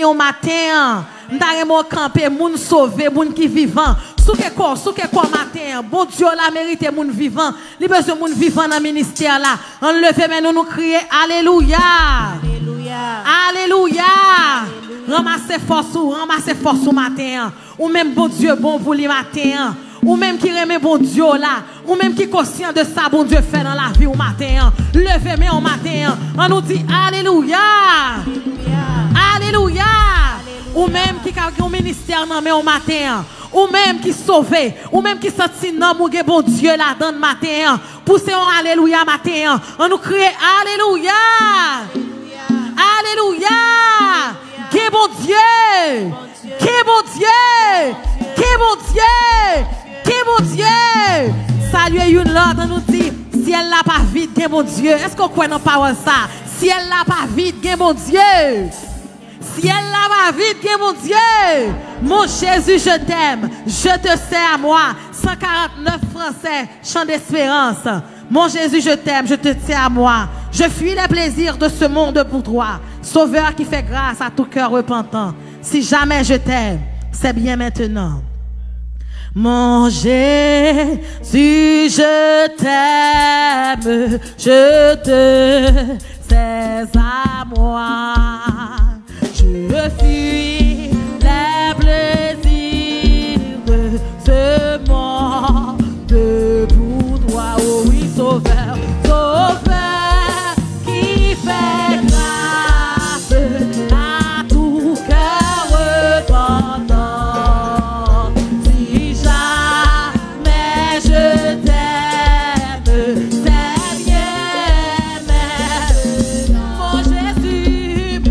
Au matin, nous camper, moun sauver, moun qui vivant. Souke quoi matin. Bon Dieu la mérite moun vivant. Li besoin moun vivant dans le ministère là. On leve mais nous crier alléluia. Alléluia. Ramassez force ou matin. Ou même bon Dieu bon pour le matin. Ou même qui remet bon Dieu là. Ou même qui conscient de ça bon Dieu fait dans la vie au matin. Levez mais au matin. On nous dit alléluia. Alléluia. Ou même qui a un ministère dans au matin. Ou même qui sauve. Ou même qui sentit non mon bon Dieu là dans le matin. Poussez un alléluia matin. On nous crie alléluia. Alléluia. Qui bon Dieu. Qui bon Dieu. Qui bon Dieu. Qui bon Dieu. Saluez une l'autre. On nous dit si elle n'a pas vite, qui bon Dieu. Est-ce qu'on croit dans parole ça? Si elle n'a pas vite, qui bon Dieu. Si elle n'a pas vite, qui mon Dieu. Mon Jésus, je t'aime. Je te sers à moi. 149 Français, chant d'espérance. Mon Jésus, je t'aime. Je te tiens à moi. Je fuis les plaisirs de ce monde pour toi. Sauveur qui fait grâce à tout cœur repentant. Si jamais je t'aime, c'est bien maintenant. Mon Jésus, je t'aime. Je te sers à moi. Je fuis les plaisirs de ce monde pour toi, oh oui, sauveur, sauveur qui fait grâce à tout cœur repentant. Si jamais je t'aime, c'est bien, mais mon Jésus,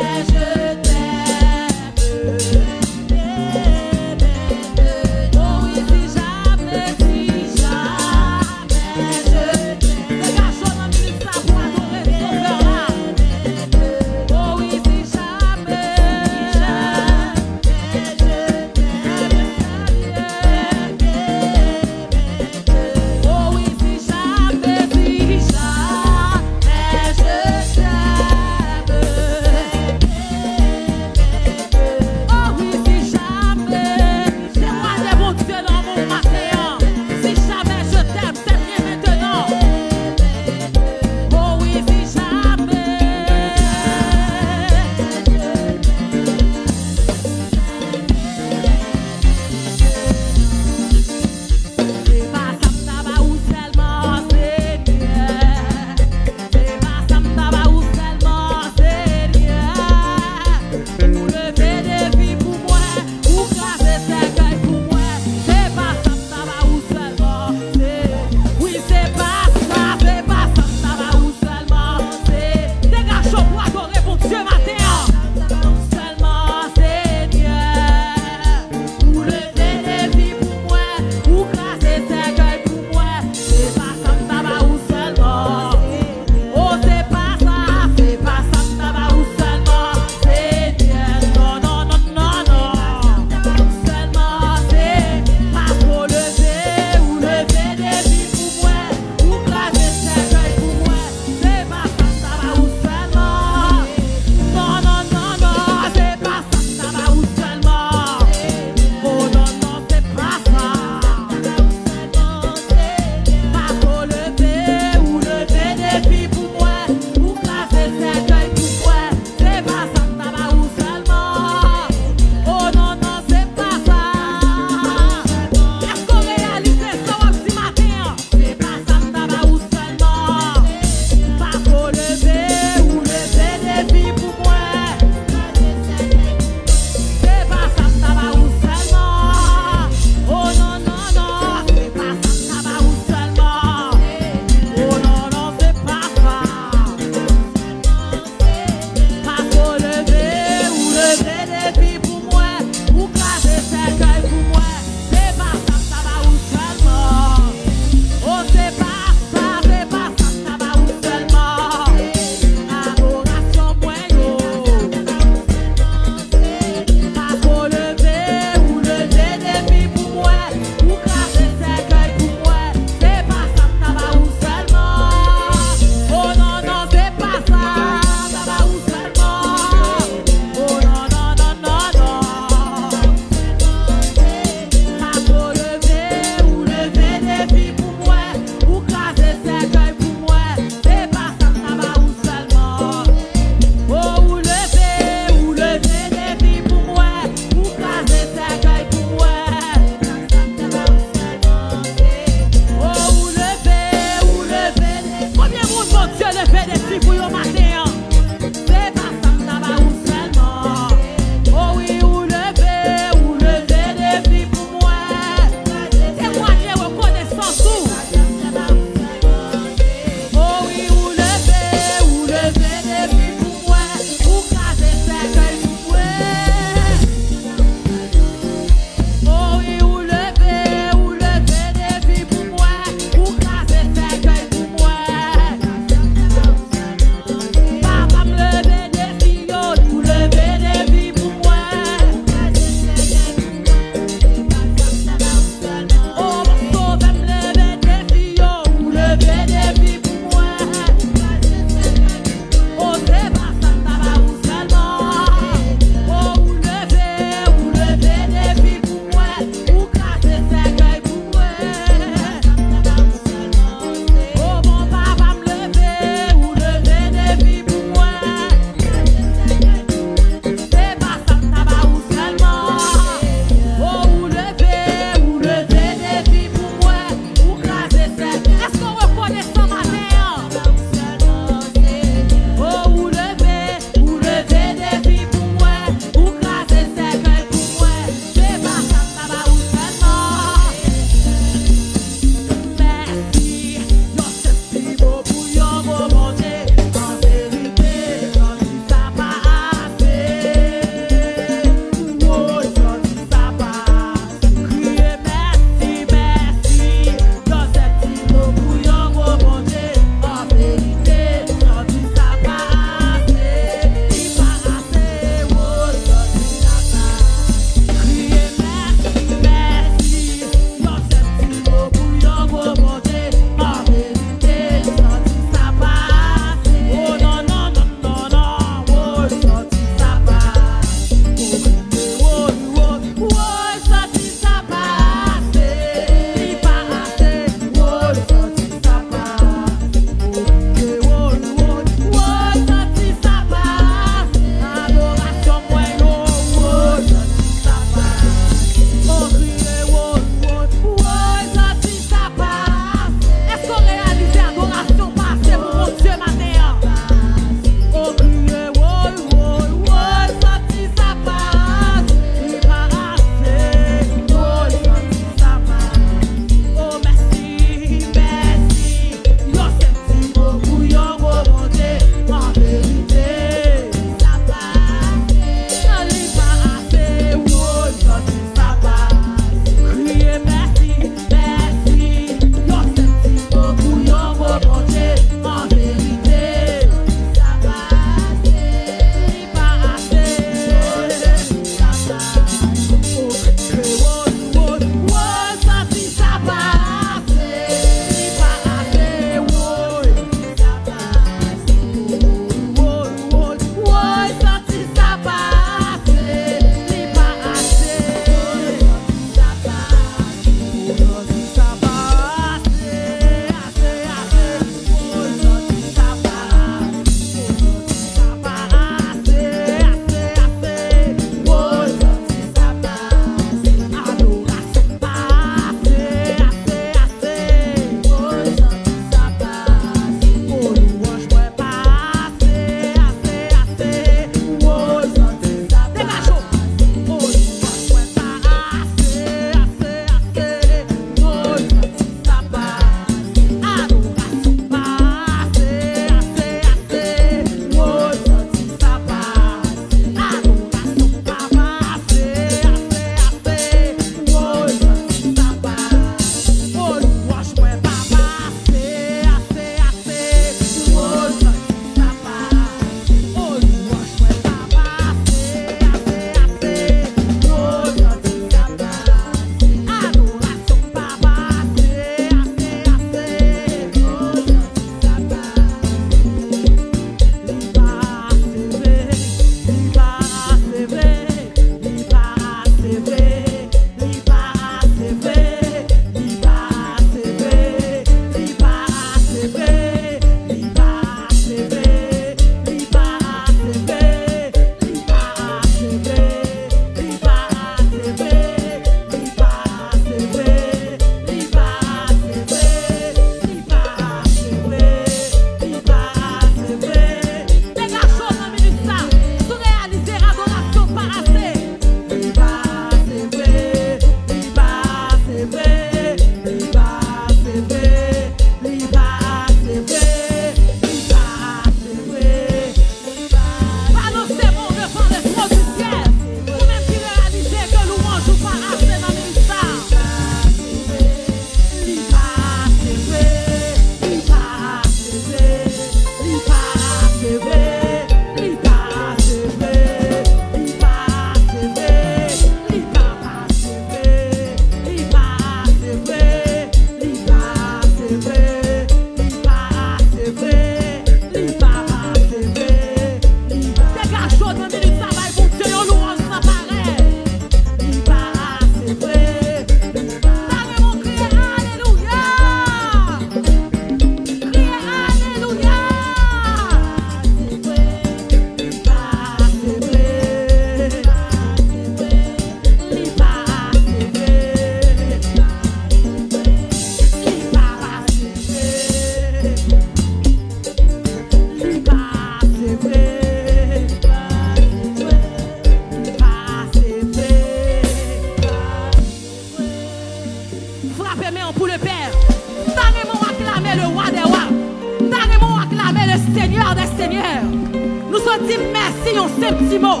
merci un simple petit mot.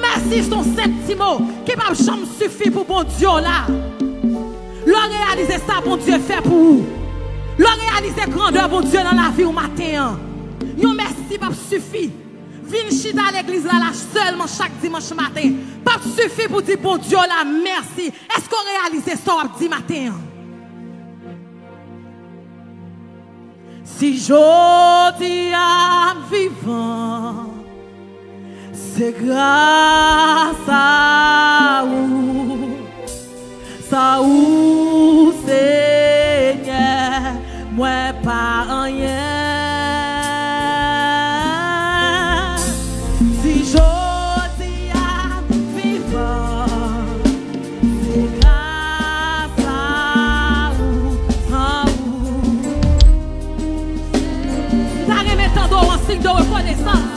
Merci son simple petit mot qui va jamais suffire pour bon Dieu là. L'on réalise ça, bon Dieu fait pour vous. L'on réalise grandeur, bon Dieu, dans la vie au matin. Yon merci, pas suffit. Vin chita à l'église là, seulement chaque dimanche matin. Pas suffit pour dire bon Dieu là, merci. Est-ce qu'on réalise ça dit matin? Si je dis à vivant, c'est grâce à vous. Ça ou Seigneur, moi pas rien. Si je dis à vivant, c'est grâce à vous. T'as remis tant d'eau en signe de reconnaissance.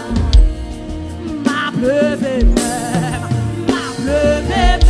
Ma pleuvé même, ma pleuvé même.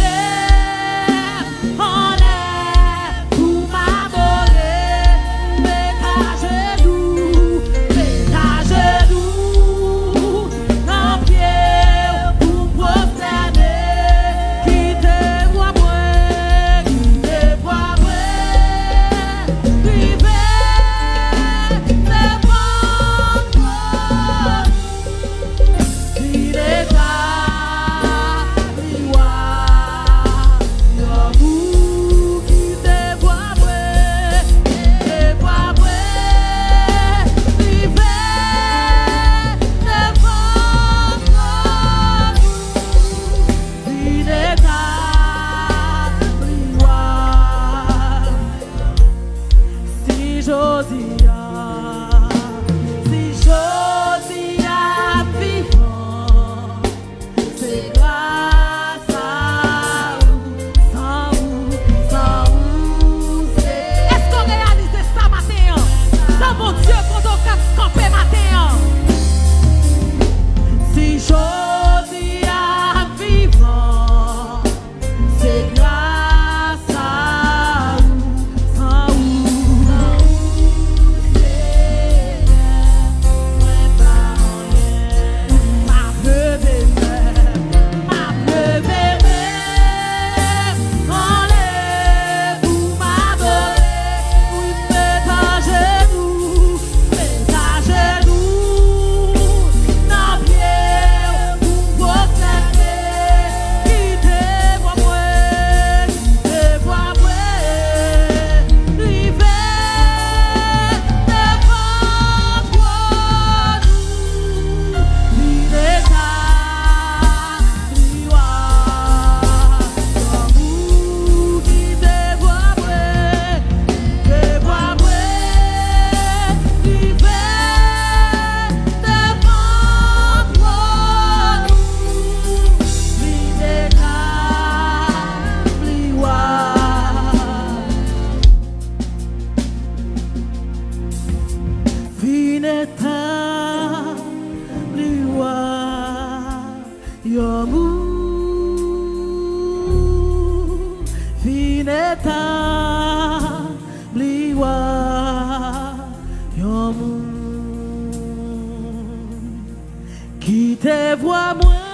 Qui te voit moi